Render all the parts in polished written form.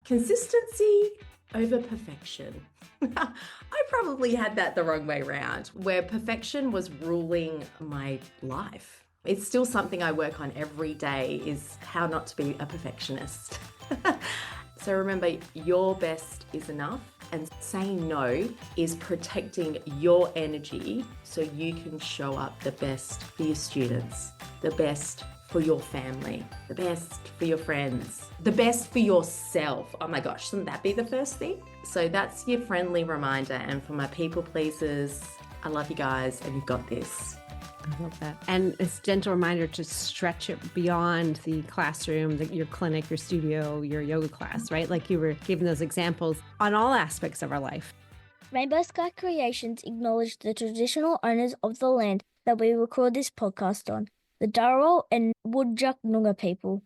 Consistency over perfection. I probably had that the wrong way around, where perfection was ruling my life. It's still something I work on every day, is how not to be a perfectionist. So remember, your best is enough, and saying no is protecting your energy so you can show up the best for your students, the best for your family, the best for your friends, the best for yourself. Oh my gosh, shouldn't that be the first thing? So that's your friendly reminder. And for my people pleasers, I love you guys and you've got this. I love that. And it's a gentle reminder to stretch it beyond the classroom, your clinic, your studio, your yoga class, right? Like you were giving those examples on all aspects of our life. Rainbow Sky Creations acknowledge the traditional owners of the land that we record this podcast on, the Dharawal and Whadjuk Noongar people.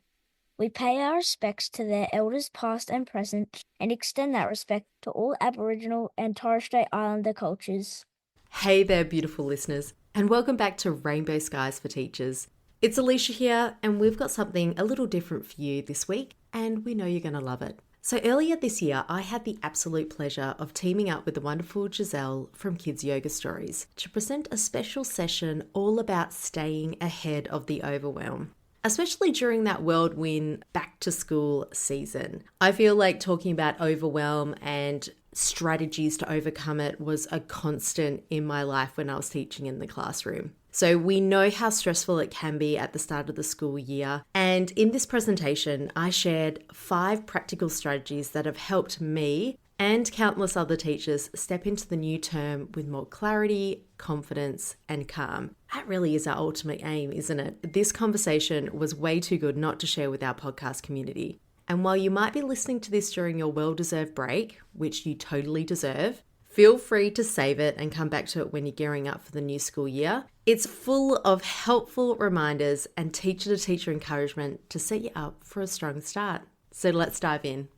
We pay our respects to their elders past and present and extend that respect to all Aboriginal and Torres Strait Islander cultures. Hey there, beautiful listeners, and welcome back to Rainbow Skies for Teachers. It's Alisha here, and we've got something a little different for you this week, and we know you're going to love it. So earlier this year, I had the absolute pleasure of teaming up with the wonderful Giselle from Kids Yoga Stories to present a special session all about staying ahead of the overwhelm, especially during that whirlwind back to school season. I feel like talking about overwhelm and strategies to overcome it was a constant in my life when I was teaching in the classroom. So we know how stressful it can be at the start of the school year. And in this presentation, I shared 5 practical strategies that have helped me and countless other teachers step into the new term with more clarity, confidence, and calm. That really is our ultimate aim, isn't it? This conversation was way too good not to share with our podcast community. And while you might be listening to this during your well-deserved break, which you totally deserve, feel free to save it and come back to it when you're gearing up for the new school year. It's full of helpful reminders and teacher-to-teacher encouragement to set you up for a strong start. So let's dive in.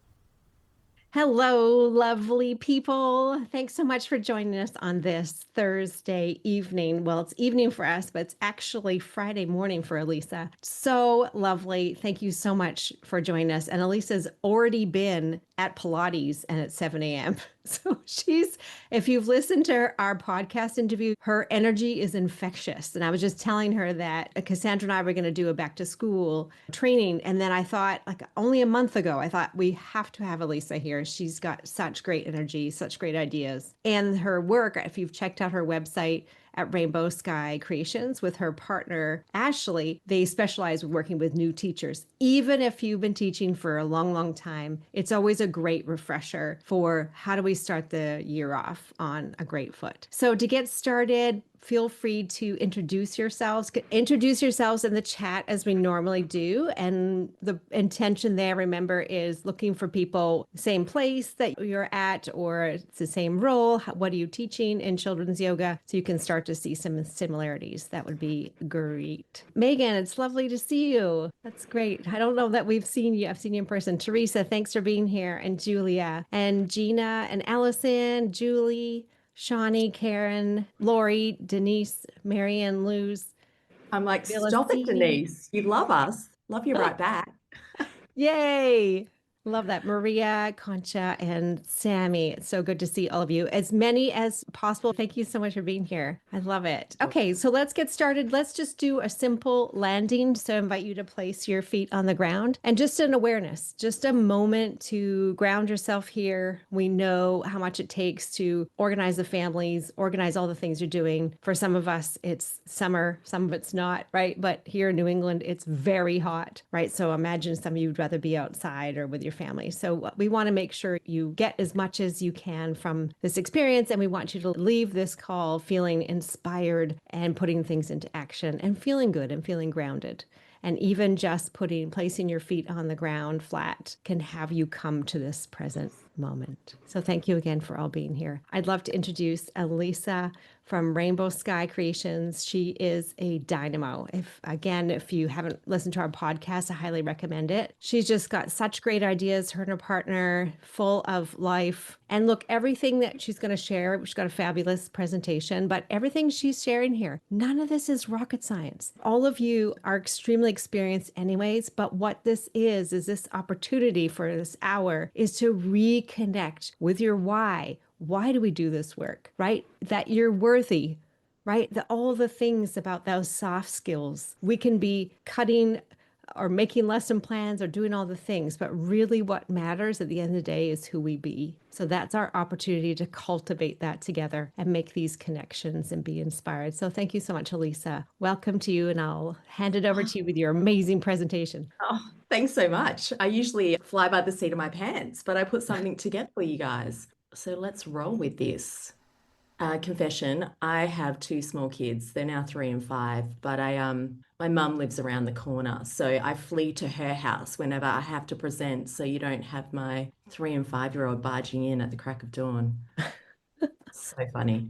Hello, lovely people. Thanks so much for joining us on this Thursday evening. Well, it's evening for us, but it's actually Friday morning for Alisha. So lovely. Thank you so much for joining us. And Alisha's already been at Pilates and at 7 a.m. So if you've listened to our podcast interview, her energy is infectious. And I was just telling her that Cassandra and I were going to do a back to school training. And then I thought, like only a month ago, I thought we have to have Alisha here. She's got such great energy, such great ideas. And her work, if you've checked out her website, at Rainbow Sky Creations with her partner, Ashley, they specialize with working with new teachers. Even if you've been teaching for a long, long time, it's always a great refresher for how do we start the year off on a great foot. So to get started, feel free to introduce yourselves. Introduce yourselves in the chat as we normally do. And the intention there, remember, is looking for people, same place that you're at, or it's the same role. What are you teaching in children's yoga? So you can start to see some similarities. That would be great. Megan, it's lovely to see you. That's great. I don't know that we've seen you. I've seen you in person. Teresa, thanks for being here. And Julia and Gina and Allison, Julie, Shawnee, Karen, Lori, Denise, Marianne, Luz. I'm like, stop it, Denise. You love us. Love you right back. Yay. Love that. Maria, Concha, and Sammy. It's so good to see all of you. As many as possible. Thank you so much for being here. I love it. Okay, so let's get started. Let's just do a simple landing. So I invite you to place your feet on the ground and just an awareness, just a moment to ground yourself here. We know how much it takes to organize the families, organize all the things you're doing. For some of us, it's summer, some of it's not, right? But here in New England, it's very hot, right? So imagine some of you would rather be outside or with your family. So we want to make sure you get as much as you can from this experience. And we want you to leave this call feeling inspired and putting things into action and feeling good and feeling grounded. And even just placing your feet on the ground flat can have you come to this present moment. So thank you again for all being here. I'd love to introduce Alisha from Rainbow Sky Creations. She is a dynamo. If you haven't listened to our podcast, I highly recommend it. She's just got such great ideas, her and her partner, full of life. And look, everything that she's going to share, she's got a fabulous presentation, but everything she's sharing here, none of this is rocket science. All of you are extremely experienced anyways, but what this is this opportunity for this hour is to reconnect with your why. Why do we do this work, right? That you're worthy, right? All the things about those soft skills. We can be cutting or making lesson plans or doing all the things, but really what matters at the end of the day is who we be. So that's our opportunity to cultivate that together and make these connections and be inspired. So thank you so much, Alisha. Welcome to you, and I'll hand it over to you with your amazing presentation. Oh, thanks so much. I usually fly by the seat of my pants, but I put something together for you guys. So let's roll with this. Confession, I have two small kids. They're now 3 and 5, but my mum lives around the corner, so I flee to her house whenever I have to present, so you don't have my 3 and 5-year-old barging in at the crack of dawn. So funny.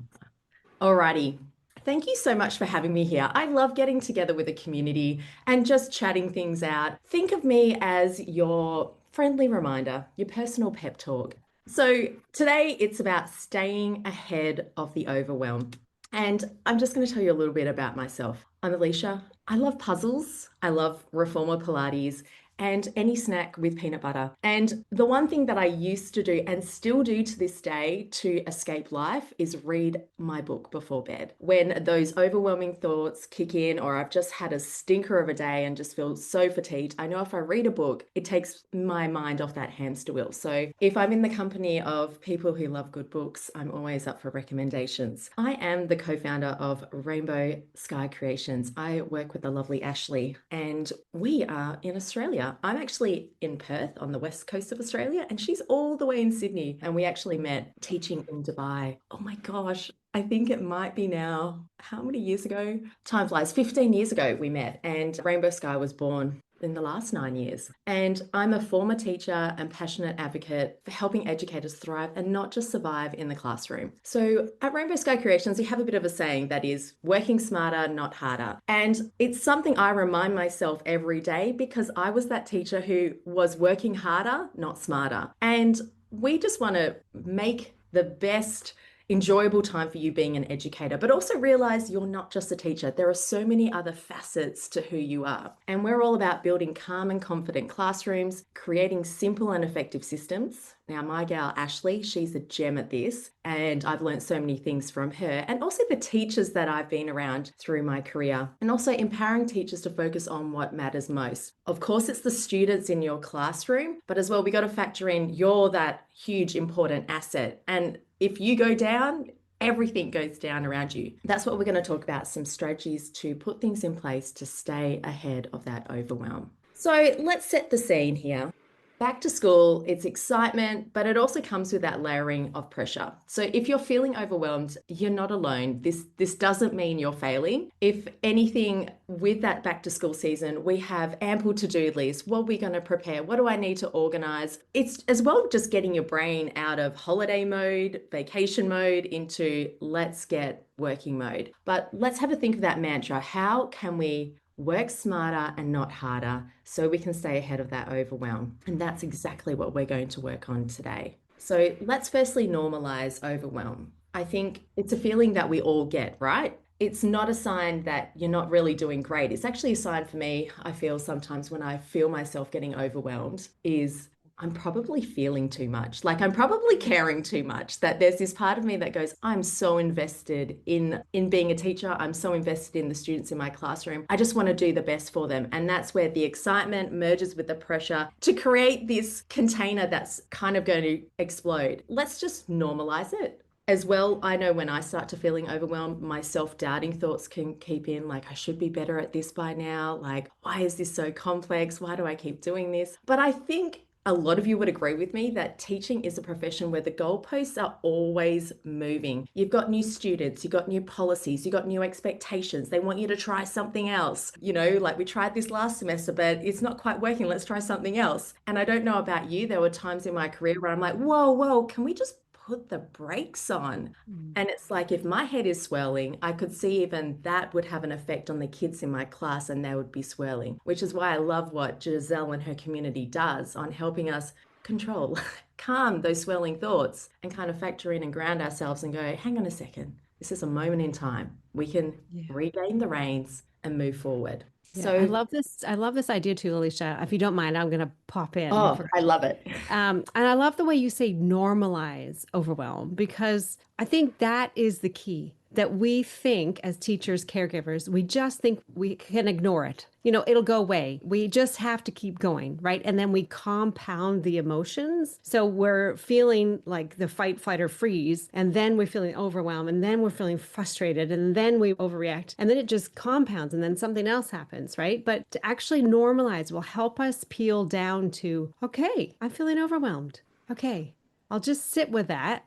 Alrighty. Thank you so much for having me here. I love getting together with a community and just chatting things out. Think of me as your friendly reminder, your personal pep talk. So today it's about staying ahead of the overwhelm. And I'm just going to tell you a little bit about myself. I'm Alisha. I love puzzles. I love reformer Pilates and any snack with peanut butter. And the one thing that I used to do and still do to this day to escape life is read my book before bed. When those overwhelming thoughts kick in, or I've just had a stinker of a day and just feel so fatigued, I know if I read a book, it takes my mind off that hamster wheel. So if I'm in the company of people who love good books, I'm always up for recommendations. I am the co-founder of Rainbow Sky Creations. I work with the lovely Ashley, and we are in Australia. I'm actually in Perth on the west coast of Australia, and she's all the way in Sydney. And we actually met teaching in Dubai. Oh my gosh, I think it might be now, how many years ago? Time flies. 15 years ago we met, and Rainbow Sky was born in the last 9 years. And I'm a former teacher and passionate advocate for helping educators thrive and not just survive in the classroom. So at Rainbow Sky Creations, we have a bit of a saying that is working smarter, not harder. And it's something I remind myself every day because I was that teacher who was working harder, not smarter. And we just want to make the best enjoyable time for you being an educator, but also realize you're not just a teacher. There are so many other facets to who you are. And we're all about building calm and confident classrooms, creating simple and effective systems. Now, my gal, Ashley, she's a gem at this, and I've learned so many things from her, and also the teachers that I've been around through my career, and also empowering teachers to focus on what matters most. Of course, it's the students in your classroom, but as well, we got to factor in you're that huge, important asset. And if you go down, everything goes down around you. That's what we're going to talk about, some strategies to put things in place to stay ahead of that overwhelm. So let's set the scene here. Back to school, it's excitement, but it also comes with that layering of pressure. So if you're feeling overwhelmed, you're not alone. This doesn't mean you're failing. If anything, with that back to school season, we have ample to-do lists. What are we going to prepare? What do I need to organize? It's as well just getting your brain out of holiday mode, vacation mode into let's get working mode. But let's have a think of that mantra. How can we work smarter and not harder so we can stay ahead of that overwhelm? And that's exactly what we're going to work on today. So let's firstly normalize overwhelm. I think it's a feeling that we all get, right? It's not a sign that you're not really doing great. It's actually a sign for me, I feel sometimes when I feel myself getting overwhelmed, is I'm probably feeling too much. Like I'm probably caring too much, that there's this part of me that goes, I'm so invested in being a teacher. I'm so invested in the students in my classroom. I just want to do the best for them. And that's where the excitement merges with the pressure to create this container that's kind of going to explode. Let's just normalize it. As well, I know when I start to feeling overwhelmed, my self-doubting thoughts can keep in, like, I should be better at this by now. Like, why is this so complex? Why do I keep doing this? But I think a lot of you would agree with me that teaching is a profession where the goalposts are always moving. You've got new students, you've got new policies, you've got new expectations. They want you to try something else. You know, like we tried this last semester, but it's not quite working. Let's try something else. And I don't know about you. There were times in my career where I'm like, whoa, can we just put the brakes on. And it's like if my head is swirling, I could see even that would have an effect on the kids in my class and they would be swirling, which is why I love what Giselle and her community does on helping us control, calm those swirling thoughts and kind of factor in and ground ourselves and go, hang on a second, this is a moment in time. We can regain the reins and move forward. Yeah, So I love this. I love this idea too, Alicia. If you don't mind, I'm going to pop in. oh, I love it. And I love the way you say normalize overwhelm, because I think that is the key, that we think as teachers, caregivers, we just think we can ignore it. It'll go away. We just have to keep going, right? And then we compound the emotions. So we're feeling like the fight, flight, or freeze. And then we're feeling overwhelmed. And then we're feeling frustrated. And then we overreact. And then it just compounds. And then something else happens, right? But to actually normalize will help us peel down to, okay, I'm feeling overwhelmed. Okay, I'll just sit with that.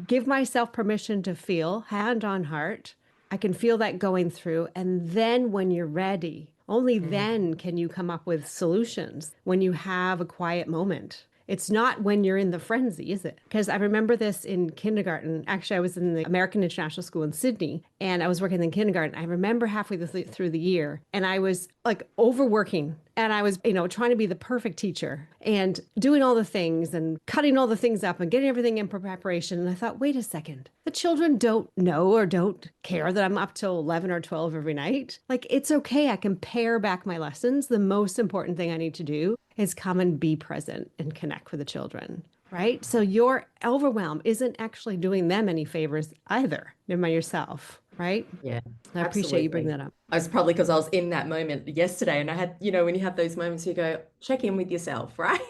Give myself permission to feel, hand on heart. I can feel that going through. And then when you're ready, only then can you come up with solutions, when you have a quiet moment. It's not when you're in the frenzy, is it? Because I remember this in kindergarten. Actually, I was in the American International School in Sydney, and I was working in kindergarten. I remember halfway through the year, and I was like overworking. And I was, trying to be the perfect teacher and doing all the things and cutting all the things up and getting everything in for preparation. And I thought, wait a second, the children don't know or don't care that I'm up till 11 or 12 every night. Like, it's okay. I can pare back my lessons. The most important thing I need to do is come and be present and connect with the children. Right? So your overwhelm isn't actually doing them any favors either, never mind yourself. Right? Yeah, I appreciate you bringing that up. It's probably because I was in that moment yesterday and I had, when you have those moments, you go, check in with yourself, right?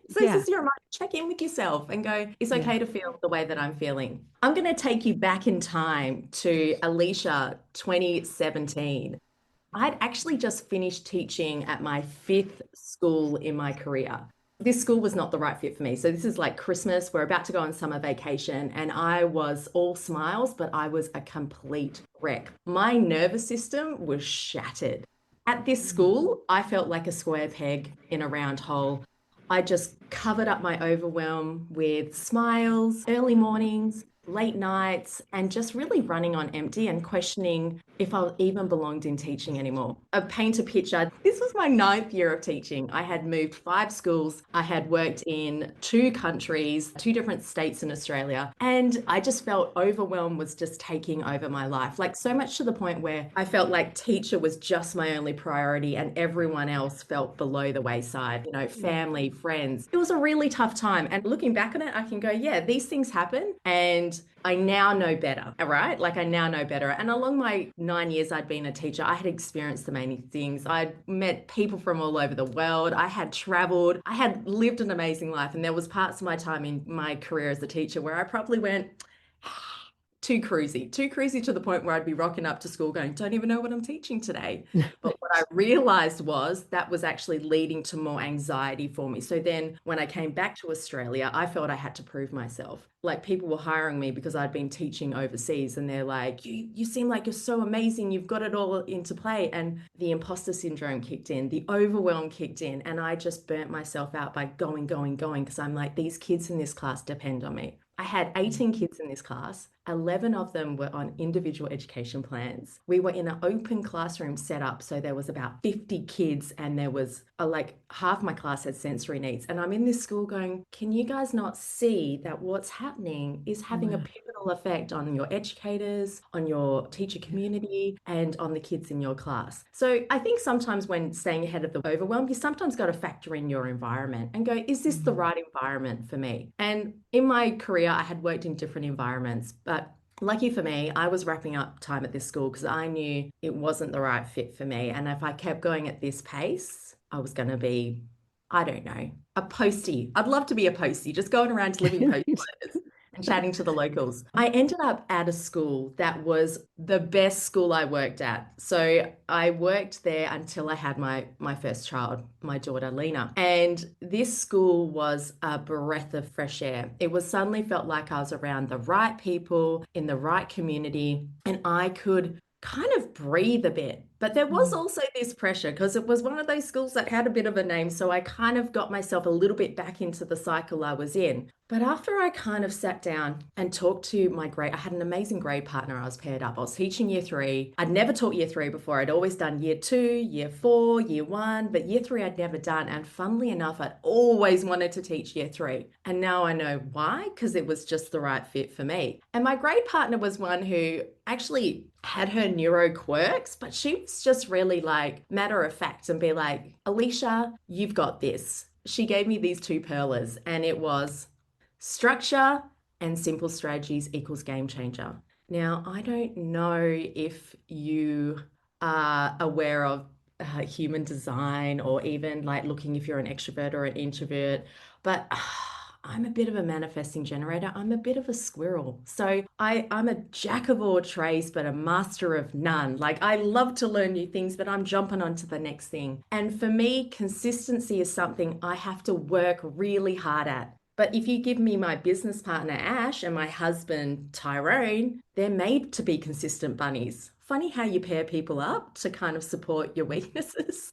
So this is your reminder, check in with yourself and go, it's okay to feel the way that I'm feeling. I'm going to take you back in time to Alisha 2017. I'd actually just finished teaching at my 5th school in my career. This school was not the right fit for me. So this is like Christmas. We're about to go on summer vacation and I was all smiles, but I was a complete wreck. My nervous system was shattered. At this school, I felt like a square peg in a round hole. I just covered up my overwhelm with smiles, early mornings, late nights, and just really running on empty and questioning if I even belonged in teaching anymore. I paint a picture. This was my 9th year of teaching. I had moved 5 schools. I had worked in 2 countries, 2 different states in Australia. And I just felt overwhelmed was just taking over my life. Like so much to the point where I felt like teacher was just my only priority and everyone else felt below the wayside, family, friends. It was a really tough time. And looking back on it, I can go, yeah, these things happen. And I now know better, right? Like I now know better. And along my 9 years I'd been a teacher, I had experienced so many things. I'd met people from all over the world. I had traveled. I had lived an amazing life. And there was parts of my time in my career as a teacher where I probably went too cruisy to the point where I'd be rocking up to school going, don't even know what I'm teaching today. But what I realized was that was actually leading to more anxiety for me. So then when I came back to Australia, I felt I had to prove myself. Like people were hiring me because I'd been teaching overseas and they're like, you seem like you're so amazing. You've got it all into play. And the imposter syndrome kicked in, the overwhelm kicked in. And I just burnt myself out by going, because I'm like, these kids in this class depend on me. I had 18 kids in this class. 11 of them were on individual education plans. We were in an open classroom setup. So there was about 50 kids and there was like half my class had sensory needs. And I'm in this school going, can you guys not see that what's happening is having a pivotal effect on your educators, on your teacher community, and on the kids in your class? So I think sometimes when staying ahead of the overwhelm, you sometimes got to factor in your environment and go, is this the right environment for me? And in my career, I had worked in different environments, but lucky for me, I was wrapping up time at this school because I knew it wasn't the right fit for me. And if I kept going at this pace, I was going to be, I don't know, a postie. I'd love to be a postie, just going around delivering postcards and chatting to the locals. I ended up at a school that was the best school I worked at. So I worked there until I had my first child, my daughter, Lena. And this school was a breath of fresh air. It was suddenly felt like I was around the right people in the right community and I could kind of breathe a bit. But there was also this pressure because it was one of those schools that had a bit of a name. So I kind of got myself a little bit back into the cycle I was in. But after I kind of sat down and talked to I had an amazing grade partner. I was paired up. I was teaching year three. I'd never taught year three before. I'd always done year two, year four, year one, but year three I'd never done. And funnily enough, I'd always wanted to teach year three. And now I know why, because it was just the right fit for me. And my grade partner was one who actually had her neuro quirks, but she was just really like matter of fact and be like, Alisha, you've got this. She gave me these two pearlers, and it was structure and simple strategies equals game changer. Now, I don't know if you are aware of human design, or even like looking if you're an extrovert or an introvert, but I'm a bit of a manifesting generator. I'm a bit of a squirrel. So I'm a jack of all trades, but a master of none. Like, I love to learn new things, but I'm jumping on to the next thing. And for me, consistency is something I have to work really hard at. But if you give me my business partner, Ash, and my husband, Tyrone, they're made to be consistent bunnies. Funny how you pair people up to kind of support your weaknesses.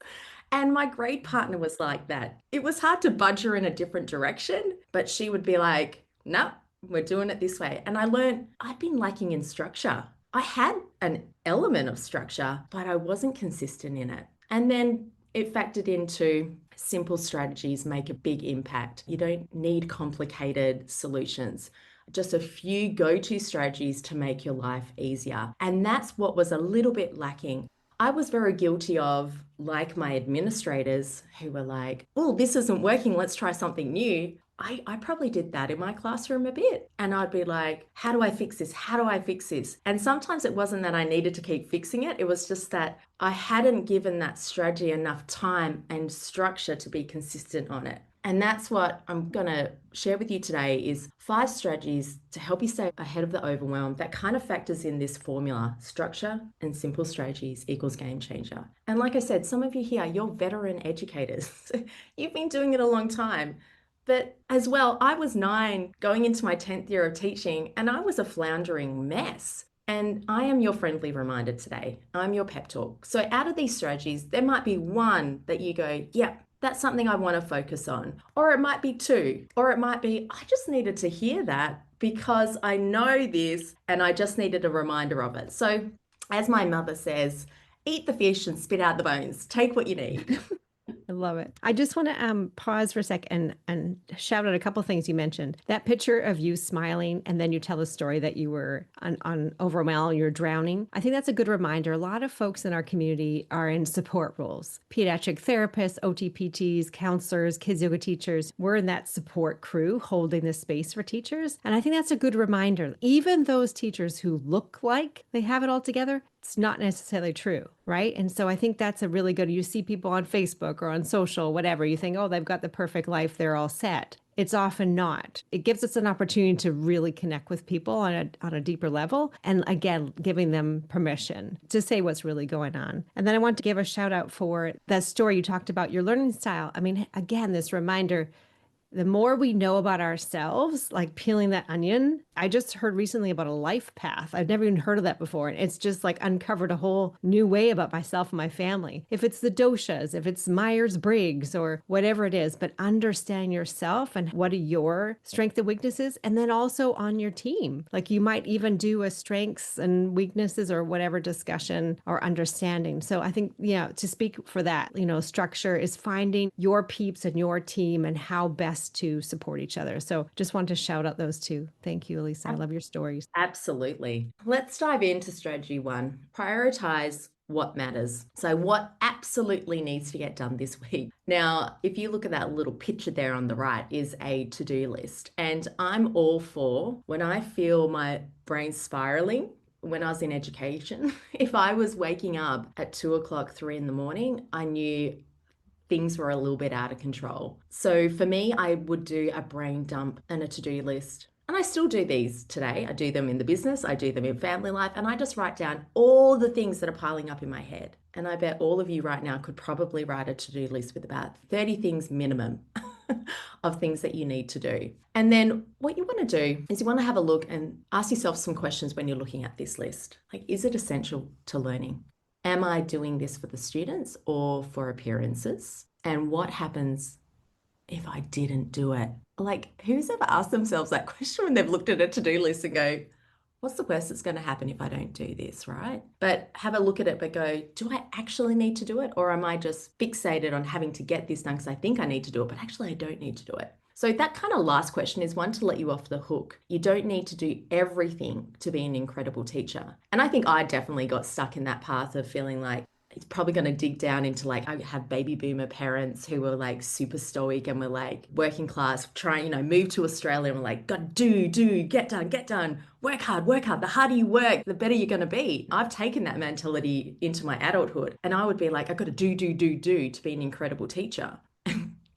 And my grade partner was like that. It was hard to budge her in a different direction, but she would be like, no, we're doing it this way. And I learned I'd been lacking in structure. I had an element of structure, but I wasn't consistent in it. And then it factored into simple strategies make a big impact. You don't need complicated solutions. Just a few go-to strategies to make your life easier. And that's what was a little bit lacking. I was very guilty of, like my administrators who were like, oh, this isn't working, let's try something new. I probably did that in my classroom a bit. And I'd be like, how do I fix this? How do I fix this? And sometimes it wasn't that I needed to keep fixing it. It was just that I hadn't given that strategy enough time and structure to be consistent on it. And that's what I'm going to share with you today is 5 strategies to help you stay ahead of the overwhelm that kind of factors in this formula: structure and simple strategies equals game changer. And like I said, some of you here, you're veteran educators. You've been doing it a long time. But as well, I was 9 going into my 10th year of teaching, and I was a floundering mess. And I am your friendly reminder today. I'm your pep talk. So out of these strategies, there might be one that you go, yeah, that's something I want to focus on. Or it might be 2, or it might be, I just needed to hear that because I know this and I just needed a reminder of it. So as my mother says, eat the fish and spit out the bones. Take what you need. I love it. I just want to pause for a sec and shout out a couple of things you mentioned. That picture of you smiling, and then you tell a story that you were on Overwhelm, you're drowning. I think that's a good reminder. A lot of folks in our community are in support roles: pediatric therapists, OTPTs, counselors, kids yoga teachers. We're in that support crew holding the space for teachers. And I think that's a good reminder. Even those teachers who look like they have it all together, it's not necessarily true, right? And so I think that's a really good, you see people on Facebook or on social, whatever, you think, oh, they've got the perfect life, they're all set. It's often not. It gives us an opportunity to really connect with people on a deeper level. And again, giving them permission to say what's really going on. And then I want to give a shout out for that story you talked about, your learning style. I mean, again, this reminder, the more we know about ourselves, like peeling that onion. I just heard recently about a life path. I've never even heard of that before. And it's just like uncovered a whole new way about myself and my family. If it's the doshas, if it's Myers-Briggs or whatever it is, but understand yourself and what are your strengths and weaknesses. And then also on your team, like you might even do a strengths and weaknesses or whatever discussion or understanding. So I think, to speak for that, structure is finding your peeps and your team and how best to support each other. So just want to shout out those two. Thank you, Alisha. I love your stories. Absolutely. Let's dive into strategy 1. Prioritize what matters. So what absolutely needs to get done this week. Now, if you look at that little picture there on the right is a to-do list. And I'm all for when I feel my brain spiraling. When I was in education, if I was waking up at 2 o'clock, 3 in the morning, I knew things were a little bit out of control. So for me, I would do a brain dump and a to-do list. And I still do these today. I do them in the business, I do them in family life, and I just write down all the things that are piling up in my head. And I bet all of you right now could probably write a to-do list with about 30 things minimum of things that you need to do. And then what you want to do is you want to have a look and ask yourself some questions when you're looking at this list. Like, is it essential to learning? Am I doing this for the students or for appearances? And what happens if I didn't do it? Like, who's ever asked themselves that question when they've looked at a to-do list and go, what's the worst that's going to happen if I don't do this, right? But have a look at it, but go, do I actually need to do it? Or am I just fixated on having to get this done because I think I need to do it, but actually I don't need to do it? So that kind of last question is one to let you off the hook. You don't need to do everything to be an incredible teacher. And I think I definitely got stuck in that path of feeling like, it's probably going to dig down into like, I have baby boomer parents who were like super stoic and were like working class, trying, move to Australia and were like, God, do, get done, work hard. The harder you work, the better you're going to be. I've taken that mentality into my adulthood and I would be like, I've got to do to be an incredible teacher.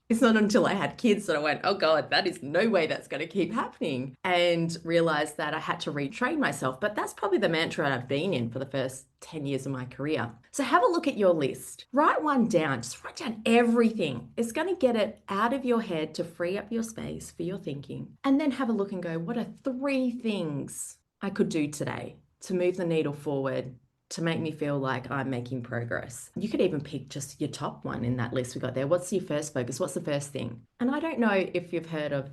It's not until I had kids that I went, oh God, that is no way that's going to keep happening. And realized that I had to retrain myself. But that's probably the mantra I've been in for the first 10 years of my career. So have a look at your list. Write one down. Just write down everything. It's going to get it out of your head to free up your space for your thinking. And then have a look and go, what are 3 things I could do today to move the needle forward, to make me feel like I'm making progress? You could even pick just your top one in that list we got there. What's your first focus? What's the first thing? And I don't know if you've heard of,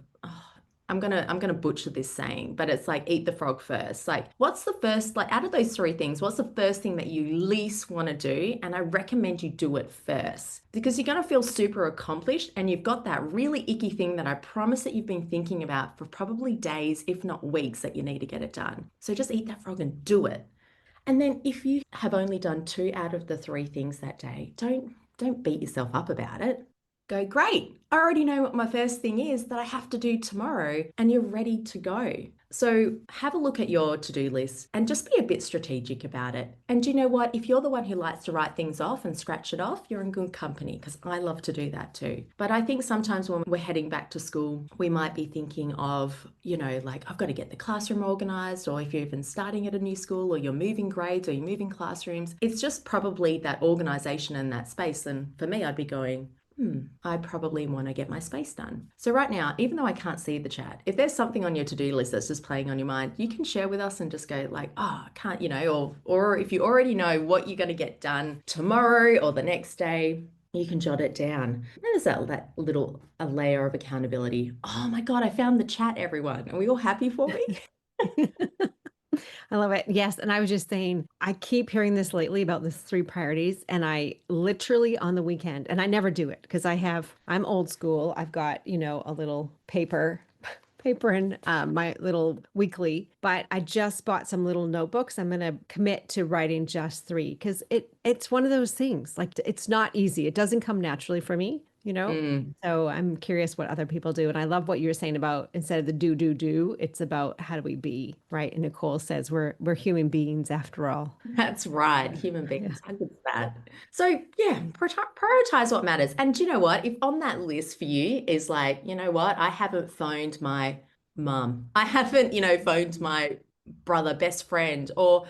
I'm gonna butcher this saying, but it's like eat the frog first. Like, what's the first, like out of those 3 things, what's the first thing that you least want to do? And I recommend you do it first because you're gonna feel super accomplished and you've got that really icky thing that I promise that you've been thinking about for probably days, if not weeks, that you need to get it done. So just eat that frog and do it. And then if you have only done 2 out of the 3 things that day, don't beat yourself up about it. Go, great, I already know what my first thing is that I have to do tomorrow, and you're ready to go. So have a look at your to-do list and just be a bit strategic about it. And do you know what? If you're the one who likes to write things off and scratch it off, you're in good company because I love to do that too. But I think sometimes when we're heading back to school, we might be thinking of, like I've got to get the classroom organized, or if you're even starting at a new school or you're moving grades or you're moving classrooms, it's just probably that organization and that space. And for me, I'd be going, I probably want to get my space done. So right now, even though I can't see the chat, if there's something on your to-do list that's just playing on your mind, you can share with us and just go like, oh, I can't, or if you already know what you're going to get done tomorrow or the next day, you can jot it down. And there's that little a layer of accountability. Oh my God, I found the chat, everyone. Are we all happy for me? I love it. Yes. And I was just saying, I keep hearing this lately about this 3 priorities. And I literally on the weekend, and I never do it because I'm old school. I've got, a little paper and my little weekly, but I just bought some little notebooks. I'm going to commit to writing just 3 because it's one of those things. Like it's not easy. It doesn't come naturally for me. So I'm curious what other people do. And I love what you were saying about instead of the do, it's about how do we be, right? And Nicole says we're human beings after all. That's right. Human beings. How good is that? So yeah, prioritize what matters. And do you know what? If on that list for you is like, you know what? I haven't phoned my mum. I haven't, phoned my brother, best friend, or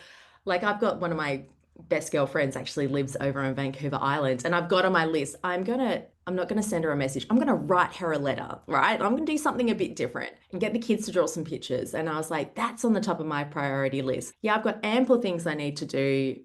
like I've got one of my best girlfriends actually lives over on Vancouver Island, and I've got on my list, I'm not going to send her a message. I'm going to write her a letter, right? I'm going to do something a bit different and get the kids to draw some pictures. And I was like, that's on the top of my priority list. Yeah, I've got ample things I need to do,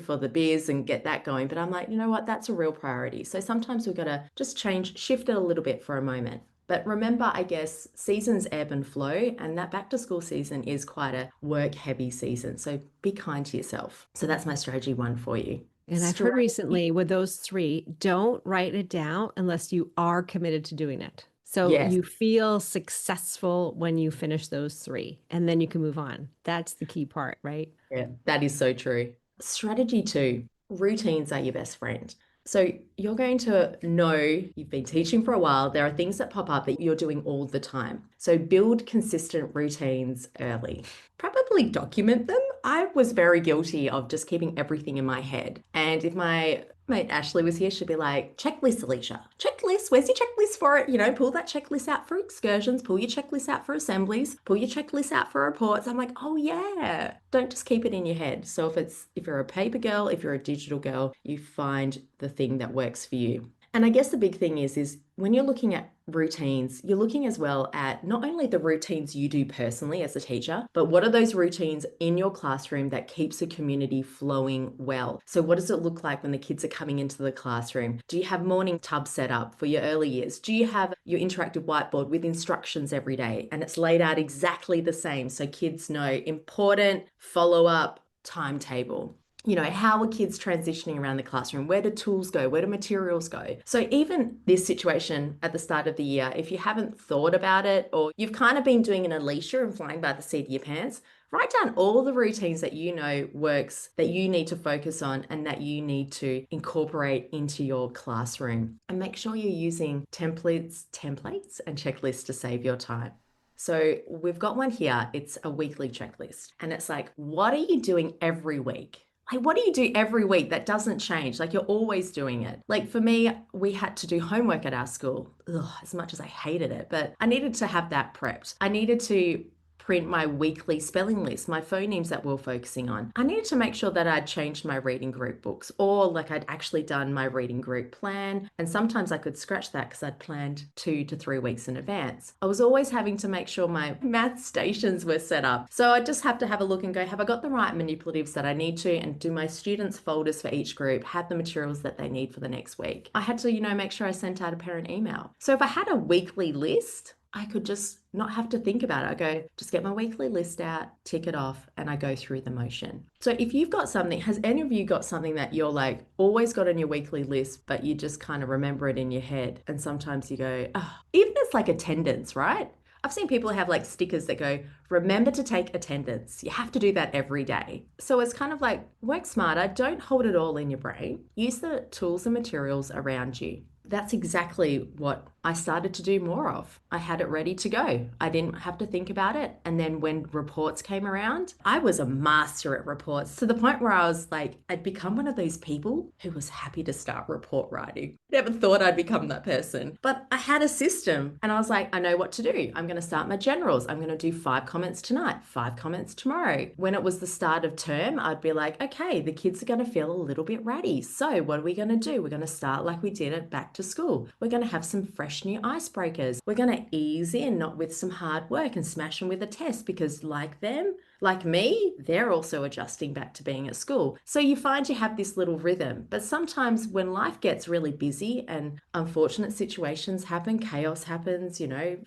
for the biz and get that going. But I'm like, you know what? That's a real priority. So sometimes we've got to just shift it a little bit for a moment. But remember, I guess seasons ebb and flow, and that back to school season is quite a work heavy season. So be kind to yourself. So that's my strategy 1 for you. And I've heard recently with those 3, don't write it down unless you are committed to doing it. So Yes. You feel successful when you finish those 3 and then you can move on. That's the key part, right? Yeah, that is so true. Strategy 2, routines are your best friend. So you're going to know you've been teaching for a while. There are things that pop up that you're doing all the time. So build consistent routines early. Probably document them. I was very guilty of just keeping everything in my head. And if my mate Ashley was here, she'd be like, checklist, Alisha. Checklist, where's your checklist for it? Pull that checklist out for excursions, pull your checklist out for assemblies, pull your checklist out for reports. I'm like, oh yeah. Don't just keep it in your head. So if you're a paper girl, if you're a digital girl, you find the thing that works for you. And I guess the big thing is when you're looking at routines, you're looking as well at not only the routines you do personally as a teacher, but what are those routines in your classroom that keeps the community flowing well? So what does it look like when the kids are coming into the classroom? Do you have morning tubs set up for your early years? Do you have your interactive whiteboard with instructions every day and it's laid out exactly the same so kids know important follow-up timetable? How are kids transitioning around the classroom? Where do tools go? Where do materials go? So even this situation at the start of the year, if you haven't thought about it or you've kind of been doing an Alisha and flying by the seat of your pants, write down all the routines that you know works, that you need to focus on and that you need to incorporate into your classroom. And make sure you're using templates and checklists to save your time. So we've got one here. It's a weekly checklist. And it's like, what are you doing every week? Like, what do you do every week that doesn't change? Like, you're always doing it. Like, for me, we had to do homework at our school. Ugh, as much as I hated it, but I needed to have that prepped. I needed to print my weekly spelling list, my phonemes that we're focusing on. I needed to make sure that I'd changed my reading group books or like I'd actually done my reading group plan. And sometimes I could scratch that because I'd planned 2 to 3 weeks in advance. I was always having to make sure my math stations were set up. So I just have to have a look and go, have I got the right manipulatives that I need to? And do my students folders for each group have the materials that they need for the next week? I had to, make sure I sent out a parent email. So if I had a weekly list, I could just not have to think about it. I go, just get my weekly list out, tick it off, and I go through the motion. So if you've got something, has any of you got something that you're like always got on your weekly list, but you just kind of remember it in your head? And sometimes you go, oh, even it's like attendance, right? I've seen people have like stickers that go, remember to take attendance. You have to do that every day. So it's kind of like, work smarter. Don't hold it all in your brain. Use the tools and materials around you. That's exactly what I started to do more of. I had it ready to go. I didn't have to think about it. And then when reports came around, I was a master at reports to the point where I was like, I'd become one of those people who was happy to start report writing. Never thought I'd become that person, but I had a system and I was like, I know what to do. I'm going to start my generals. I'm going to do 5 comments tonight, 5 comments tomorrow. When it was the start of term, I'd be like, okay, the kids are going to feel a little bit ratty. So what are we going to do? We're going to start like we did at back to school. We're going to have some fresh new icebreakers. We're going to ease in, not with some hard work and smash them with a test because like them, like me, they're also adjusting back to being at school. So you find you have this little rhythm. But sometimes when life gets really busy and unfortunate situations happen, chaos happens,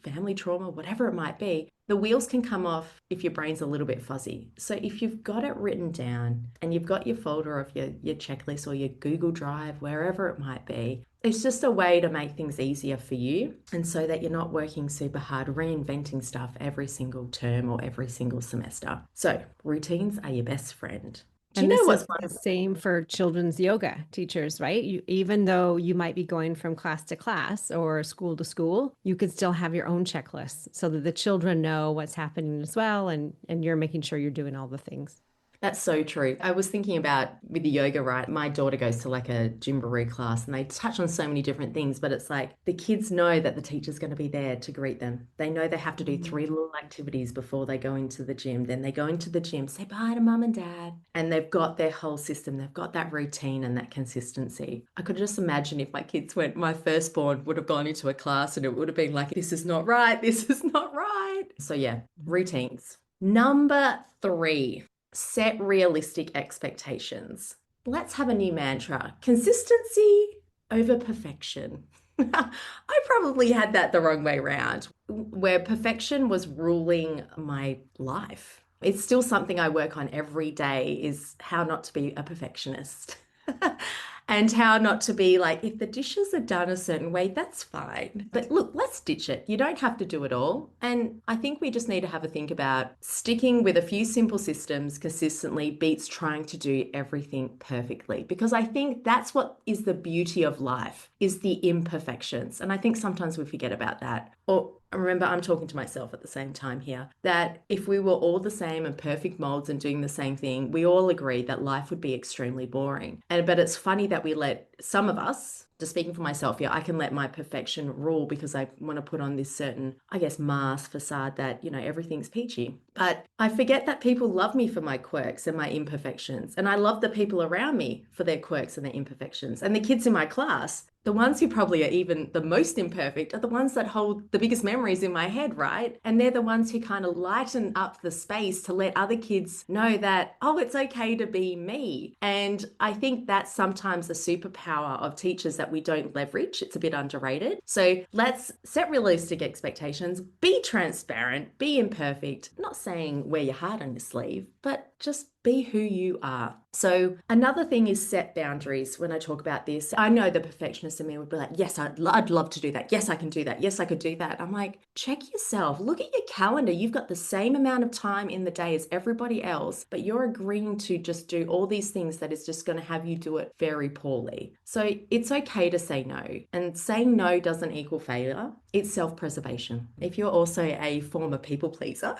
family trauma, whatever it might be, the wheels can come off if your brain's a little bit fuzzy. So if you've got it written down and you've got your folder of your checklist or your Google Drive, wherever it might be, it's just a way to make things easier for you and so that you're not working super hard reinventing stuff every single term or every single semester. So routines are your best friend. Do you And know this what's is one the of same for children's yoga teachers, right? Even though you might be going from class to class or school to school, you could still have your own checklist so that the children know what's happening as well, and you're making sure you're doing all the things. That's so true. I was thinking about with the yoga, right? My daughter goes to like a Gymboree class and they touch on so many different things, but it's like the kids know that the teacher's going to be there to greet them. They know they have to do 3 little activities before they go into the gym. Then they go into the gym, say bye to mum and dad, and they've got their whole system. They've got that routine and that consistency. I could just imagine if my kids went, my firstborn would have gone into a class and it would have been like, this is not right. This is not right. So yeah, routines. Number 3. Set realistic expectations. Let's have a new mantra. Consistency over perfection. I probably had that the wrong way around, where perfection was ruling my life. It's still something I work on every day is how not to be a perfectionist. And how not to be like, if the dishes are done a certain way, that's fine. But look, let's ditch it. You don't have to do it all. And I think we just need to have a think about sticking with a few simple systems consistently beats trying to do everything perfectly. Because I think that's what is the beauty of life, is the imperfections. And I think sometimes we forget about that. Or remember, I'm talking to myself at the same time here, that if we were all the same and perfect molds and doing the same thing, we all agree that life would be extremely boring. But it's funny that we let some of us, just speaking for myself here, I can let my perfection rule because I want to put on this certain, I guess, mask facade that, everything's peachy. But I forget that people love me for my quirks and my imperfections. And I love the people around me for their quirks and their imperfections. And the kids in my class, The ones who probably are even the most imperfect are the ones that hold the biggest memories in my head, right? And they're the ones who kind of lighten up the space to let other kids know that, oh, it's okay to be me. And I think that's sometimes a superpower of teachers that we don't leverage. It's a bit underrated. So let's set realistic expectations, be transparent, be imperfect. I'm not saying wear your heart on your sleeve, but just be who you are. So another thing is set boundaries. When I talk about this, I know the perfectionist in me would be like, yes, I'd love to do that. Yes, I can do that. Yes, I could do that. I'm like, check yourself. Look at your calendar. You've got the same amount of time in the day as everybody else, but you're agreeing to just do all these things that is just going to have you do it very poorly. So it's okay to say no. And saying no doesn't equal failure. It's self-preservation. If you're also a former people pleaser,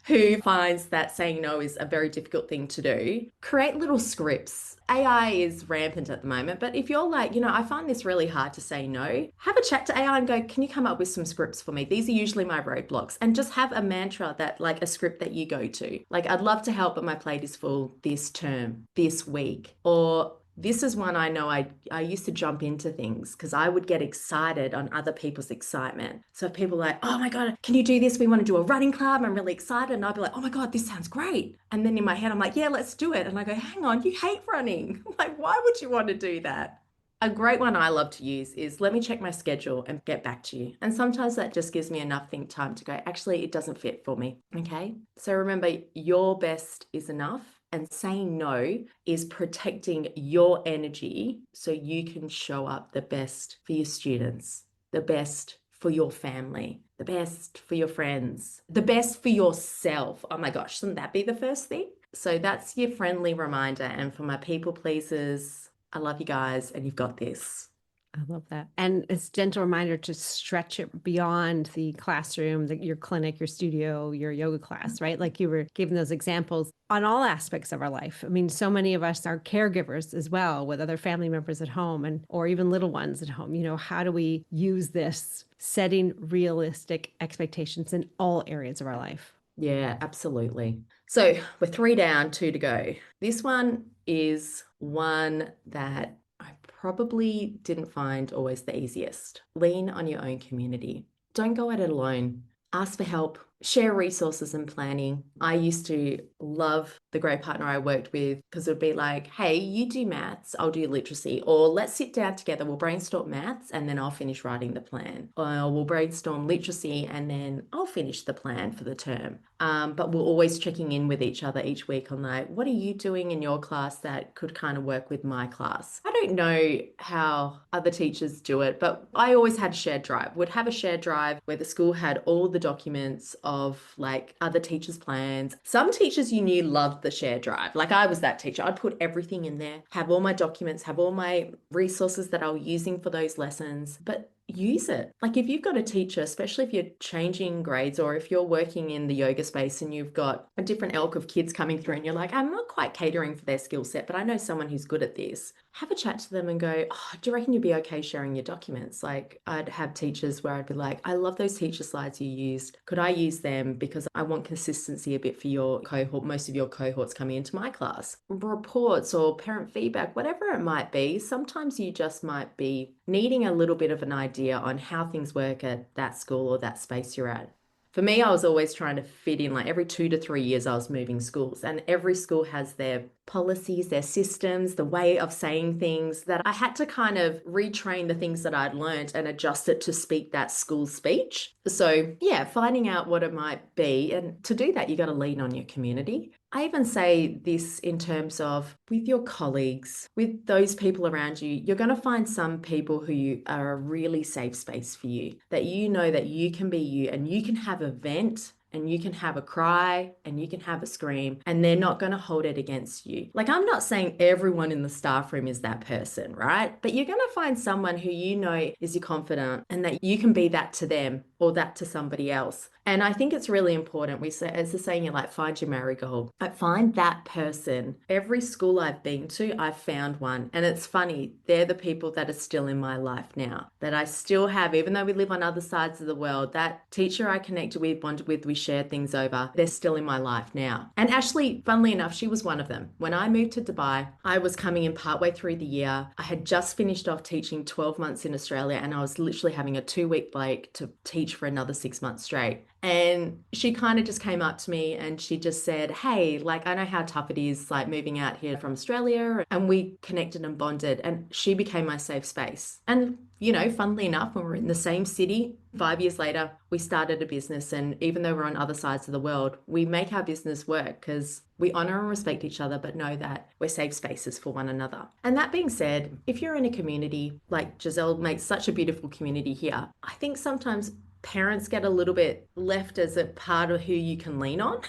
who finds that saying no is a very difficult thing to do, create little scripts. AI is rampant at the moment, but if you're like, I find this really hard to say no, have a chat to AI and go, can you come up with some scripts for me? These are usually my roadblocks. And just have a mantra that, like a script that you go to. Like, I'd love to help, but my plate is full this term, this week. Or this is one I know I used to jump into things because I would get excited on other people's excitement. So if people are like, oh my God, can you do this? We want to do a running club. I'm really excited. And I'd be like, oh my God, this sounds great. And then in my head, I'm like, yeah, let's do it. And I go, hang on, you hate running. I'm like, why would you want to do that? A great one I love to use is let me check my schedule and get back to you. And sometimes that just gives me enough think time to go, actually, it doesn't fit for me. Okay. So remember, your best is enough. And saying no is protecting your energy so you can show up the best for your students, the best for your family, the best for your friends, the best for yourself. Oh my gosh, shouldn't that be the first thing? So that's your friendly reminder. And for my people pleasers, I love you guys and you've got this. I love that. And it's a gentle reminder to stretch it beyond the classroom, your clinic, your studio, your yoga class, right? Like you were giving those examples on all aspects of our life. I mean, so many of us are caregivers as well with other family members at home or even little ones at home. How do we use this setting realistic expectations in all areas of our life? Yeah, absolutely. So we're 3 down, 2 to go. This one is one that I probably didn't find always the easiest. Lean on your own community. Don't go at it alone. Ask for help. Share resources and planning. I used to love the great partner I worked with because it would be like, hey, you do maths, I'll do literacy. Or let's sit down together, we'll brainstorm maths and then I'll finish writing the plan. Or we'll brainstorm literacy and then I'll finish the plan for the term. But we're always checking in with each other each week on like, what are you doing in your class that could kind of work with my class? I don't know how other teachers do it, but I always had a shared drive. Would have a shared drive where the school had all the documents of like other teachers' plans. Some teachers you knew loved the shared drive. Like I was that teacher. I'd put everything in there, have all my documents, have all my resources that I was using for those lessons, but use it. Like if you've got a teacher, especially if you're changing grades or if you're working in the yoga space and you've got a different ilk of kids coming through and you're like, I'm not quite catering for their skill set, but I know someone who's good at this. Have a chat to them and go, oh, do you reckon you'd be okay sharing your documents? Like I'd have teachers where I'd be like, I love those teacher slides you used. Could I use them because I want consistency a bit for your cohort, most of your cohorts coming into my class? Reports or parent feedback, whatever it might be. Sometimes you just might be needing a little bit of an idea on how things work at that school or that space you're at. For me, I was always trying to fit in, like every 2 to 3 years, I was moving schools, and every school has their policies, their systems, the way of saying things that I had to kind of retrain the things that I'd learned and adjust it to speak that school speech. So yeah, finding out what it might be. And to do that, you got to lean on your community. I even say this in terms of with your colleagues, with those people around you, you're going to find some people who are a really safe space for you, that you know that you can be you and you can have a vent and you can have a cry and you can have a scream and they're not going to hold it against you. Like I'm not saying everyone in the staff room is that person, right? But you're going to find someone who you know is your confidant and that you can be that to them or that to somebody else. And I think it's really important. We say, as the saying, like, find your marigold. I find that person. Every school I've been to, I've found one. And it's funny, they're the people that are still in my life now, that I still have, even though we live on other sides of the world. That teacher I connected with, bonded with, we shared things over, they're still in my life now. And Ashley, funnily enough, she was one of them. When I moved to Dubai, I was coming in partway through the year. I had just finished off teaching 12 months in Australia, and I was literally having a 2-week break to teach for another 6 months straight. And she kind of just came up to me and she just said, hey, like, I know how tough it is, like, moving out here from Australia. And we connected and bonded, and she became my safe space. And, you know, funnily enough, when we're in the same city, 5 years later, we started a business. And even though we're on other sides of the world, we make our business work because we honor and respect each other, but know that we're safe spaces for one another. And that being said, if you're in a community, like Giselle makes such a beautiful community here, I think sometimes parents get a little bit left as a part of who you can lean on.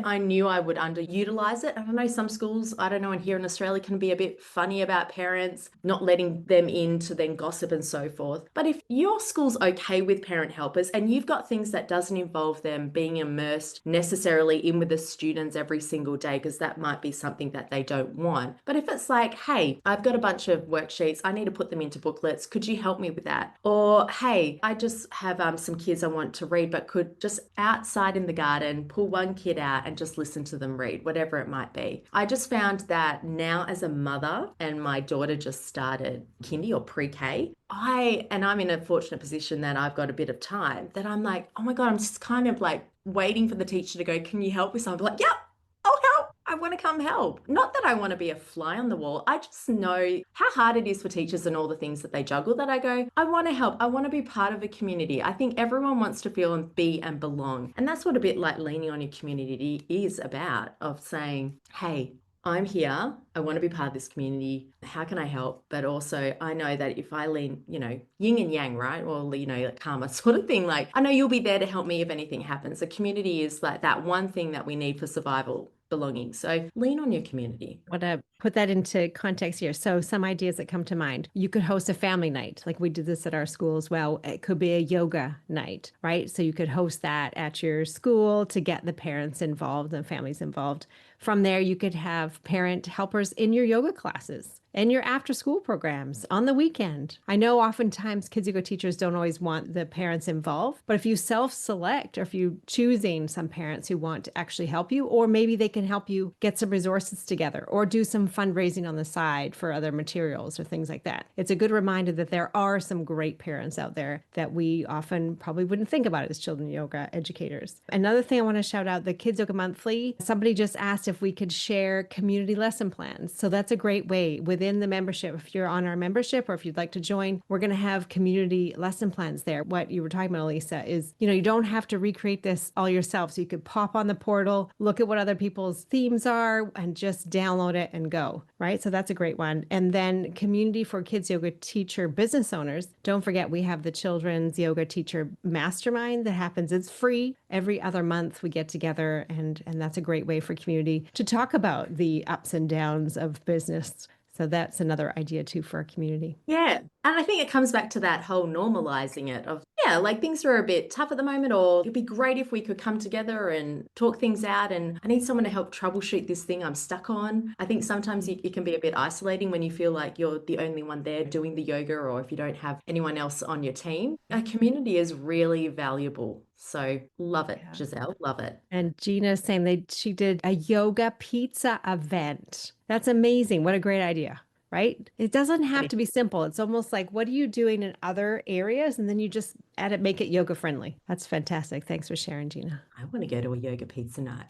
I knew I would underutilize it. I don't know, some schools, I don't know, and here in Australia can be a bit funny about parents, not letting them in to then gossip and so forth. But if your school's okay with parent helpers and you've got things that doesn't involve them being immersed necessarily in with the students every single day, because that might be something that they don't want. But if it's like, hey, I've got a bunch of worksheets, I need to put them into booklets, could you help me with that? Or, hey, I just have some kids I want to read, but could just outside in the garden pull one kid out and just listen to them read, whatever it might be. I just found that now as a mother, and my daughter just started kindy or pre-K, I'm in a fortunate position that I've got a bit of time, that I'm like, oh my God, I'm just kind of like waiting for the teacher to go, can you help with something? Like, yep, I'll help. I want to come help. Not that I want to be a fly on the wall. I just know how hard it is for teachers and all the things that they juggle, that I go, I want to help. I want to be part of a community. I think everyone wants to feel and be and belong. And that's what a bit like leaning on your community is about, of saying, hey, I'm here. I want to be part of this community. How can I help? But also, I know that if I lean, you know, yin and yang, right? Or, you know, like karma sort of thing, like, I know you'll be there to help me if anything happens. The community is like that one thing that we need for survival, belonging. So lean on your community. I want to put that into context here. So some ideas that come to mind. You could host a family night. Like we did this at our school as well. It could be a yoga night, right? So you could host that at your school to get the parents involved and families involved. From there, you could have parent helpers in your yoga classes and your after school programs on the weekend. I know oftentimes kids yoga teachers don't always want the parents involved, but if you self-select, or if you choosing some parents who want to actually help you, or maybe they can help you get some resources together or do some fundraising on the side for other materials or things like that. It's a good reminder that there are some great parents out there that we often probably wouldn't think about as children yoga educators. Another thing I want to shout out, the Kids Yoga Monthly, somebody just asked if we could share community lesson plans. So that's a great way within the membership. If you're on our membership or if you'd like to join, we're going to have community lesson plans there. What you were talking about, Alisha, is, you know, you don't have to recreate this all yourself. So you could pop on the portal, look at what other people's themes are, and just download it and go, right? So that's a great one. And then community for kids yoga teacher business owners. Don't forget, we have the Children's Yoga Teacher Mastermind that happens. It's free. Every other month we get together, and that's a great way for community to talk about the ups and downs of business. So that's another idea too for our community. Yeah. And I think it comes back to that whole normalizing it of, yeah, like things are a bit tough at the moment, or it'd be great if we could come together and talk things out. And I need someone to help troubleshoot this thing I'm stuck on. I think sometimes it can be a bit isolating when you feel like you're the only one there doing the yoga, or if you don't have anyone else on your team. A community is really valuable. So love it, Yeah. Giselle, love it. And Gina's saying she did a yoga pizza event. That's amazing. What a great idea, right? It doesn't have to be simple. It's almost like, what are you doing in other areas? And then you just add it, make it yoga friendly. That's fantastic. Thanks for sharing, Gina. I want to go to a yoga pizza night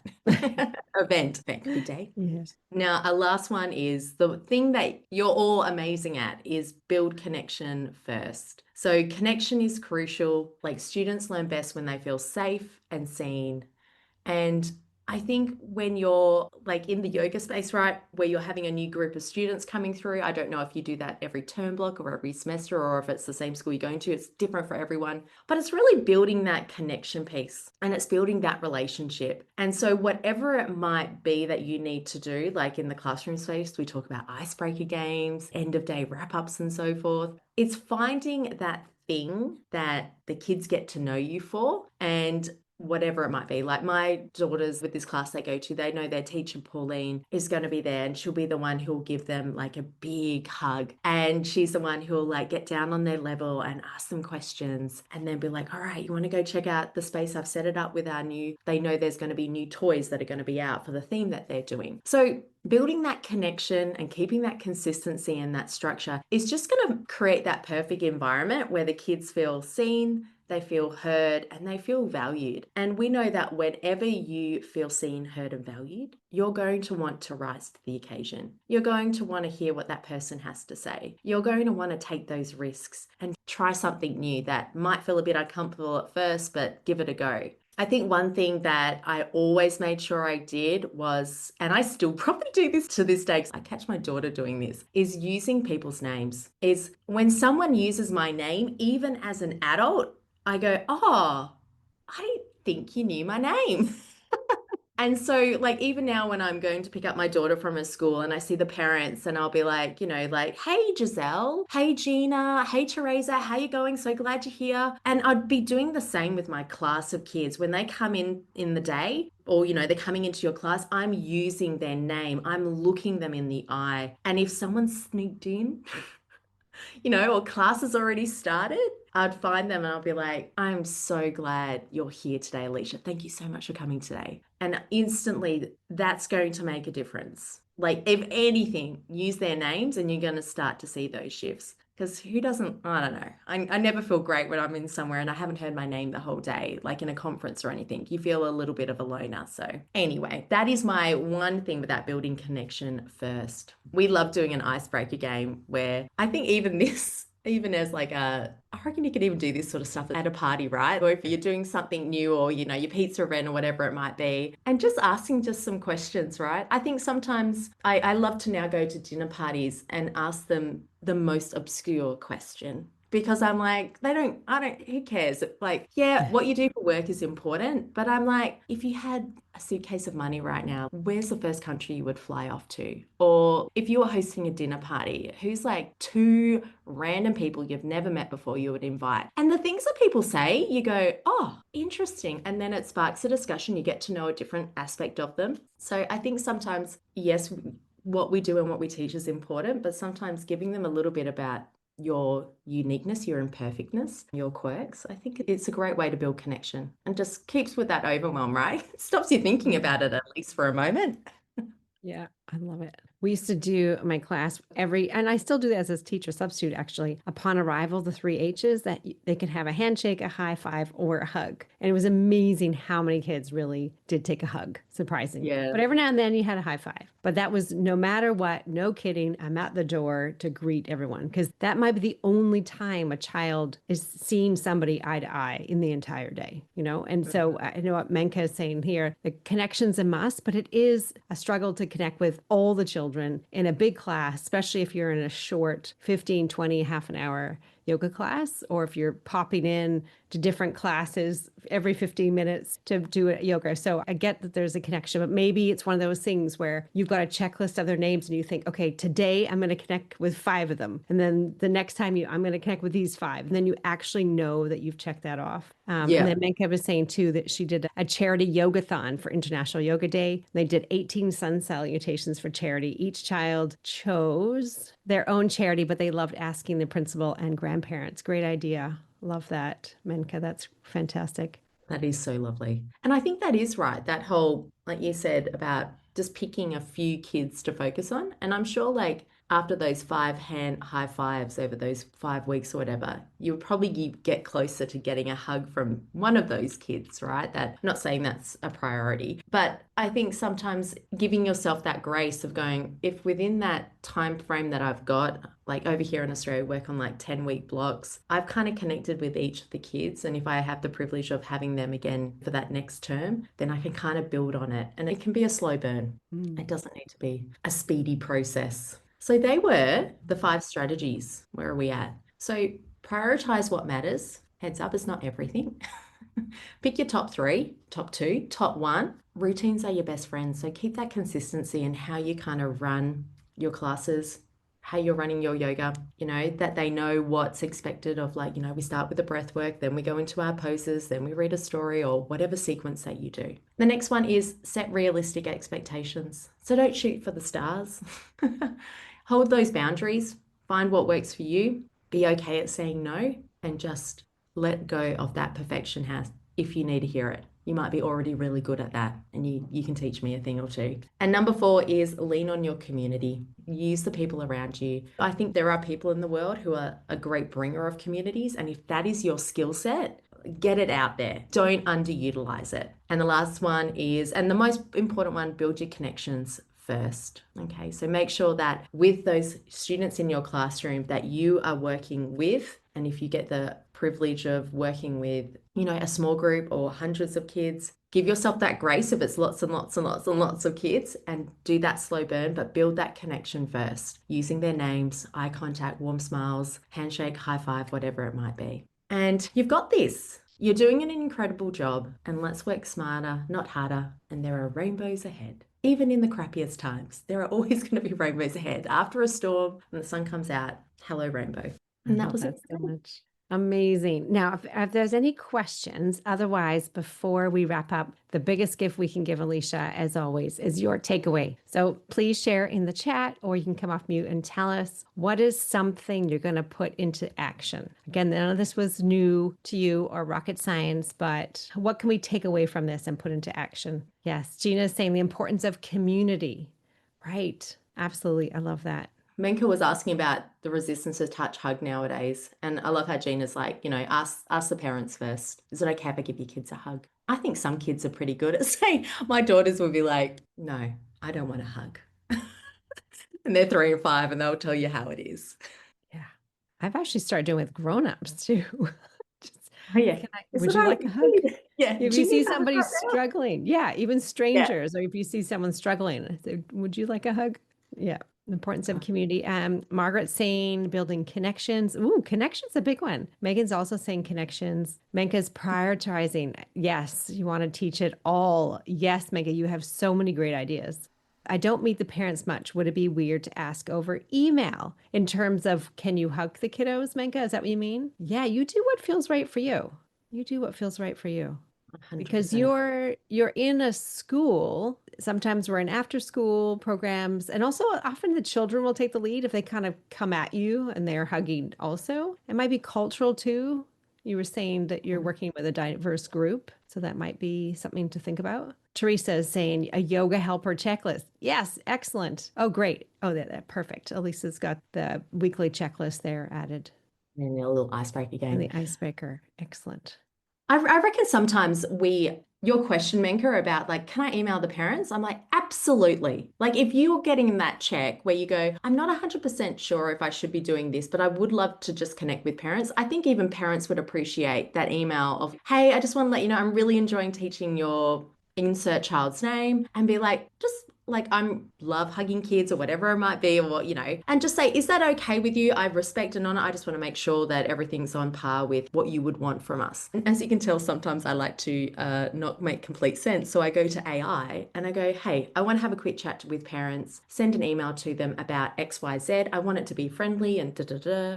event. That could be day. Yes. Now, our last one is the thing that you're all amazing at is build connection first. So connection is crucial. Like, students learn best when they feel safe and seen. And I think when you're like in the yoga space, right, where you're having a new group of students coming through, I don't know if you do that every term block or every semester, or if it's the same school you're going to, it's different for everyone, but it's really building that connection piece, and it's building that relationship. And so whatever it might be that you need to do, like in the classroom space, we talk about icebreaker games, end of day wrap-ups and so forth. It's finding that thing that the kids get to know you for, and whatever it might be. Like my daughters with this class they go to, they know their teacher Pauline is going to be there, and she'll be the one who'll give them like a big hug, and she's the one who'll like get down on their level and ask them questions, and then be like, all right, you want to go check out the space I've set it up with our new, they know there's going to be new toys that are going to be out for the theme that they're doing. So building that connection and keeping that consistency and that structure is just going to create that perfect environment where the kids feel seen, they feel heard, and they feel valued. And we know that whenever you feel seen, heard, and valued, you're going to want to rise to the occasion. You're going to want to hear what that person has to say. You're going to want to take those risks and try something new that might feel a bit uncomfortable at first, but give it a go. I think one thing that I always made sure I did was, and I still probably do this to this day, because I catch my daughter doing this, is using people's names. Is when someone uses my name, even as an adult, I go, oh, I didn't think you knew my name. And so like even now when I'm going to pick up my daughter from her school and I see the parents and I'll be like, you know, like, hey, Giselle, hey, Gina, hey, Teresa, how you going? So glad you're here. And I'd be doing the same with my class of kids. When they come in the day, or, you know, they're coming into your class, I'm using their name. I'm looking them in the eye. And if someone sneaked in, you know, or class has already started, I'd find them and I'll be like, I'm so glad you're here today, Alisha. Thank you so much for coming today. And instantly that's going to make a difference. Like if anything, use their names and you're going to start to see those shifts. Because who doesn't, I don't know. I never feel great when I'm in somewhere and I haven't heard my name the whole day, like in a conference or anything. You feel a little bit of a loner. So anyway, that is my one thing with that building connection first. We love doing an icebreaker game where I think even this, even as like a, I reckon you could even do this sort of stuff at a party, right? Or if you're doing something new or, you know, your pizza event or whatever it might be, and just asking just some questions, right? I think sometimes I love to now go to dinner parties and ask them the most obscure question. Because I'm like, who cares? Like, yeah, what you do for work is important. But I'm like, if you had a suitcase of money right now, where's the first country you would fly off to? Or if you were hosting a dinner party, who's like two random people you've never met before you would invite? And the things that people say, you go, oh, interesting. And then it sparks a discussion. You get to know a different aspect of them. So I think sometimes, yes, what we do and what we teach is important, but sometimes giving them a little bit about your uniqueness, your imperfectness, your quirks, I think it's a great way to build connection and just keeps with that overwhelm, right? It stops you thinking about it at least for a moment. Yeah, I love it. We used to do my class and I still do that as a teacher substitute, actually. Upon arrival, the 3 H's that they could have a handshake, a high five, or a hug. And it was amazing how many kids really did take a hug, surprising. Yeah. But every now and then you had a high five. But that was no matter what, no kidding, I'm at the door to greet everyone, because that might be the only time a child is seeing somebody eye to eye in the entire day, you know? And so I know what Menka is saying here, the connection's a must, but it is a struggle to connect with all the children in a big class, especially if you're in a short 15, 20, half an hour yoga class, or if you're popping in to different classes every 15 minutes to do a yoga. So I get that there's a connection, but maybe it's one of those things where you've got a checklist of their names and you think, okay, today I'm going to connect with 5 of them. And then the next time I'm going to connect with these 5. And then you actually know that you've checked that off. And then Menka was saying too, that she did a charity yogathon for International Yoga Day. They did 18 sun salutations for charity. Each child chose their own charity, but they loved asking the principal and grandparents. Great idea. Love that, Menka. That's fantastic. That is so lovely. And I think that is right. That whole, like you said, about just picking a few kids to focus on. And I'm sure like after those 5 hand high fives over those 5 weeks or whatever, you'll probably get closer to getting a hug from one of those kids, right? That, I'm not saying that's a priority, but I think sometimes giving yourself that grace of going, if within that time frame that I've got, like over here in Australia, work on like 10-week blocks, I've kind of connected with each of the kids. And if I have the privilege of having them again for that next term, then I can kind of build on it. And it can be a slow burn. It doesn't need to be a speedy process. So they were the 5 strategies. Where are we at? So prioritize what matters. Heads up, it's not everything. Pick your top 3, top 2, top 1. Routines are your best friends. So keep that consistency in how you kind of run your classes. how you're running your yoga, that they know what's expected of, like, we start with the breath work, then we go into our poses, then we read a story or whatever sequence that you do. The next one is set realistic expectations. So don't shoot for the stars. Hold those boundaries, find what works for you, be okay at saying no, and just let go of that perfection house if you need to hear it. You might be already really good at that, and you can teach me a thing or two. And number 4 is lean on your community. Use the people around you. I think there are people in the world who are a great bringer of communities, and if that is your skill set, get it out there. Don't underutilize it. And the last one is, and the most important one, build your connections first. Okay, so make sure that with those students in your classroom that you are working with, and if you get the privilege of working with, a small group or hundreds of kids, give yourself that grace if it's lots and lots and lots and lots of kids, and do that slow burn, but build that connection first, using their names, eye contact, warm smiles, handshake, high five, whatever it might be. And you've got this. You're doing an incredible job, and let's work smarter, not harder, and there are rainbows ahead. Even in the crappiest times, there are always going to be rainbows ahead. After a storm, when the sun comes out, hello rainbow. And that was it. So much. Amazing. Now, if there's any questions, otherwise, before we wrap up, the biggest gift we can give Alisha, as always, is your takeaway. So please share in the chat, or you can come off mute and tell us what is something you're going to put into action. Again, none of this was new to you or rocket science, but what can we take away from this and put into action? Yes, Gina is saying the importance of community. Right. Absolutely. I love that. Menka was asking about the resistance to touch hug nowadays. And I love how Gina's like, ask the parents first. Is it okay if I give your kids a hug? I think some kids are pretty good at saying, my daughters will be like, no, I don't want a hug. And they're 3 and 5 and they'll tell you how it is. Yeah. I've actually started doing it with grownups too. Oh, yeah. Would you like a hug? Yeah. If you see somebody struggling, even strangers, or if you see someone struggling, would you like a hug? Yeah. The importance of community. Margaret's saying building connections. Ooh, connections, a big one. Megan's also saying connections. Menka's prioritizing. Yes, you want to teach it all. Yes, Menka, you have so many great ideas. I don't meet the parents much. Would it be weird to ask over email in terms of, can you hug the kiddos, Menka? Is that what you mean? Yeah, you do what feels right for you. You do what feels right for you. 100%. Because you're in a school. Sometimes we're in after school programs, and also often the children will take the lead if they kind of come at you and they're hugging also. It might be cultural too. You were saying that you're working with a diverse group, so that might be something to think about. Teresa is saying a yoga helper checklist. Yes, excellent. Oh, great. Oh, that perfect. Elisa's got the weekly checklist there added. And a little icebreaker game. And the icebreaker. Excellent. I reckon sometimes your question, Menka, about like, can I email the parents? I'm like, absolutely. Like if you're getting that check where you go, I'm not 100% sure if I should be doing this, but I would love to just connect with parents. I think even parents would appreciate that email of, hey, I just want to let you know, I'm really enjoying teaching your insert child's name, and be like, just like, love hugging kids or whatever it might be, or, and just say, is that okay with you? I respect and honor. I just want to make sure that everything's on par with what you would want from us. And as you can tell, sometimes I like to not make complete sense. So I go to AI and I go, hey, I want to have a quick chat with parents, send an email to them about XYZ. I want it to be friendly and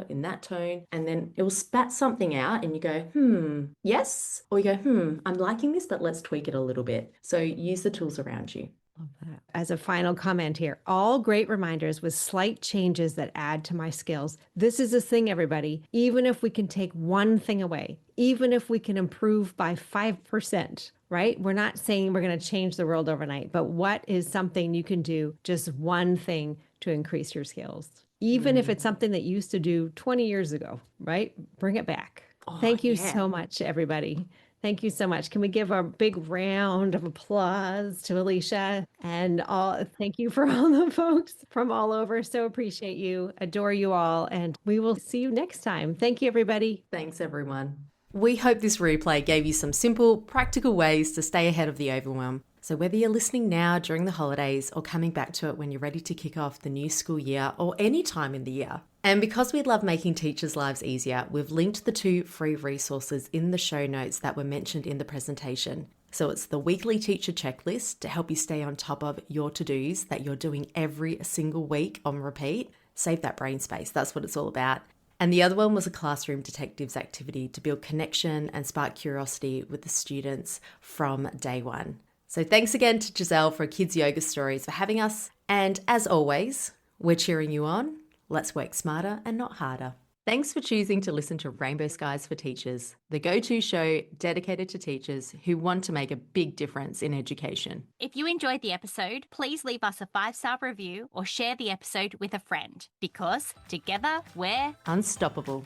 in that tone. And then it will spat something out and you go, yes. Or you go, I'm liking this, but let's tweak it a little bit. So use the tools around you. Love that. As a final comment here, all great reminders with slight changes that add to my skills. This is a thing, everybody. Even if we can take one thing away, even if we can improve by 5%, right? We're not saying we're going to change the world overnight, but what is something you can do, just one thing to increase your skills? Even if it's something that you used to do 20 years ago, right? Bring it back. Thank you so much, everybody. Thank you so much. Can we give a big round of applause to Alisha and all? Thank you for all the folks from all over. So appreciate you, adore you all, and we will see you next time. Thank you, everybody. Thanks, everyone. We hope this replay gave you some simple, practical ways to stay ahead of the overwhelm. So whether you're listening now during the holidays or coming back to it when you're ready to kick off the new school year or any time in the year. And because we love making teachers' lives easier, we've linked the 2 free resources in the show notes that were mentioned in the presentation. So it's the weekly teacher checklist to help you stay on top of your to-dos that you're doing every single week on repeat. save that brain space. That's what it's all about. And the other one was a classroom detectives activity to build connection and spark curiosity with the students from day one. So thanks again to Giselle for Kids Yoga Stories for having us. And as always, we're cheering you on. Let's work smarter and not harder. Thanks for choosing to listen to Rainbow Skies for Teachers, the go-to show dedicated to teachers who want to make a big difference in education. If you enjoyed the episode, please leave us a 5-star review or share the episode with a friend, because together we're Unstoppable.